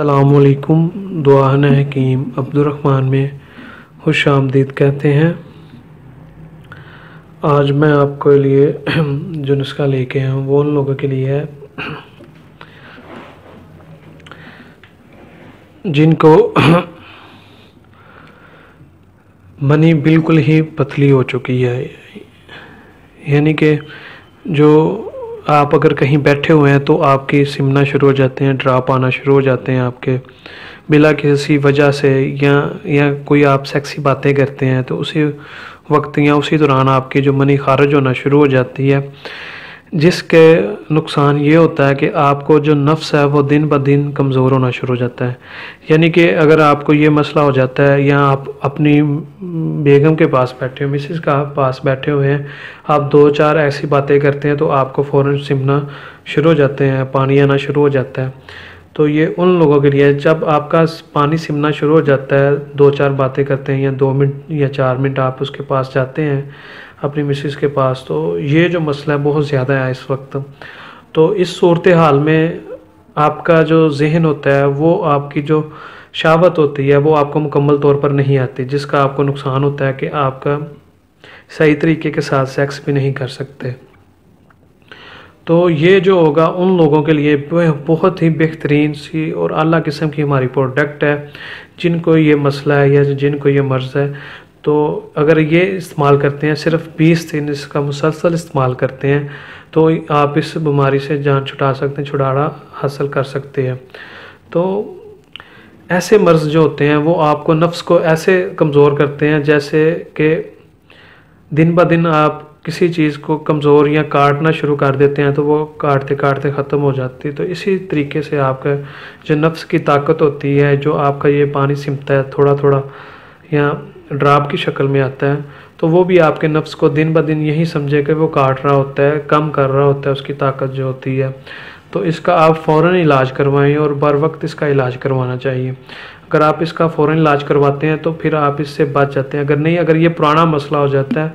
अस्सलामुअलैकुम। दुआन हकीम अब्दुर्रहमान में खुश आमदीद कहते हैं। आज मैं आपके लिए जो नुस्खा लेके आया हूँ वो उन लोगों के लिए है जिनको मनी बिल्कुल ही पतली हो चुकी है। यानी कि जो आप अगर कहीं बैठे हुए हैं तो आपकी सिमना शुरू हो जाते हैं, ड्रॉप आना शुरू हो जाते हैं आपके बिला किसी वजह से, या कोई आप सेक्सी बातें करते हैं तो उसी वक्त या उसी दौरान आपकी जो मनी खारिज होना शुरू हो जाती है, जिसके नुकसान ये होता है कि आपको जो नफ्स है वो दिन ब दिन कमज़ोर होना शुरू हो जाता है। यानी कि अगर आपको ये मसला हो जाता है या आप अपनी बेगम के पास बैठे हो, मिसेस का पास बैठे हुए हैं, आप दो चार ऐसी बातें करते हैं तो आपको फ़ौरन सिमना शुरू हो जाते हैं, पानी आना शुरू हो जाता है। तो ये उन लोगों के लिए जब आपका पानी सिमना शुरू हो जाता है, दो चार बातें करते हैं या 2 मिनट या 4 मिनट आप उसके पास जाते हैं अपनी मिसेस के पास, तो ये जो मसला है बहुत ज़्यादा है इस वक्त। तो इस सूरत हाल में आपका जो जहन होता है, वो आपकी जो शहावत होती है वो आपको मुकम्मल तौर पर नहीं आती, जिसका आपको नुकसान होता है कि आपका सही तरीके के साथ सेक्स भी नहीं कर सकते। तो ये जो होगा उन लोगों के लिए बहुत ही बेहतरीन सी और आला किस्म की हमारी प्रोडक्ट है, जिनको ये मसला है या जिनको ये मर्ज़ है। तो अगर ये इस्तेमाल करते हैं, सिर्फ 20 दिन इसका मुसलसल इस्तेमाल करते हैं, तो आप इस बीमारी से जान छुड़ा सकते हैं, छुटकारा हासिल कर सकते हैं। तो ऐसे मर्ज़ जो होते हैं वो आपको नफ्स को ऐसे कमज़ोर करते हैं जैसे कि दिन ब दिन आप किसी चीज़ को कमज़ोर या काटना शुरू कर देते हैं तो वो काटते काटते ख़त्म हो जाती है। तो इसी तरीके से आपका जो नफ्स की ताकत होती है, जो आपका ये पानी सिमता है थोड़ा थोड़ा या ड्राप की शक्ल में आता है, तो वो भी आपके नफ्स को दिन ब दिन यही समझे कि वो काट रहा होता है, कम कर रहा होता है उसकी ताकत जो होती है। तो इसका आप फ़ौरन इलाज करवाएं और बर वक्त इसका इलाज करवाना चाहिए। अगर आप इसका फ़ौरन इलाज करवाते हैं तो फिर आप इससे बच जाते हैं। अगर नहीं, अगर ये पुराना मसला हो जाता है,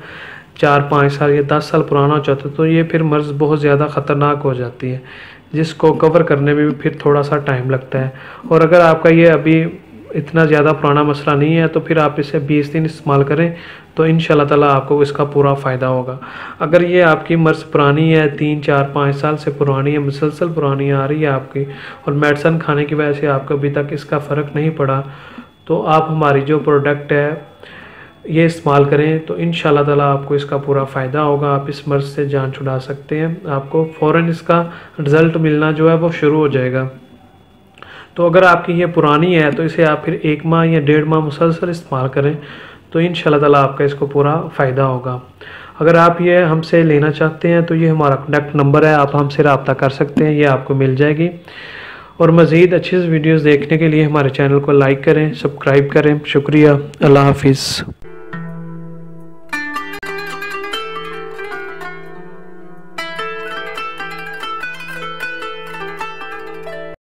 4-5 साल या 10 साल पुराना हो जाता है, तो ये फिर मर्ज़ बहुत ज़्यादा ख़तरनाक हो जाती है, जिसको कवर करने में भी फिर थोड़ा सा टाइम लगता है। और अगर आपका ये अभी इतना ज़्यादा पुराना मसला नहीं है तो फिर आप इसे 20 दिन इस्तेमाल करें तो इंशाल्लाह ताला आपको इसका पूरा फ़ायदा होगा। अगर ये आपकी मर्ज़ पुरानी है, 3-4-5 साल से पुरानी है, मुसलसल पुरानी आ रही है आपकी, और मेडिसिन खाने की वजह से आपको अभी तक इसका फ़र्क नहीं पड़ा, तो आप हमारी जो प्रोडक्ट है ये इस्तेमाल करें तो इंशाल्लाह ताला आपको इसका पूरा फ़ायदा होगा। आप इस मर्ज़ से जान छुड़ा सकते हैं, आपको फ़ौरन इसका रिज़ल्ट मिलना जो है वो शुरू हो जाएगा। तो अगर आपकी ये पुरानी है तो इसे आप फिर 1 माह या 1.5 माह मुसलसल इस्तेमाल करें तो इंशाल्लाह ताला आपका इसको पूरा फ़ायदा होगा। अगर आप ये हमसे लेना चाहते हैं तो ये हमारा कॉन्टैक्ट नंबर है, आप हमसे रब्ता कर सकते हैं, ये आपको मिल जाएगी। और मज़ीद अच्छी वीडियोज़ देखने के लिए हमारे चैनल को लाइक करें, सब्सक्राइब करें। शुक्रिया, अल्लाह हाफिज़।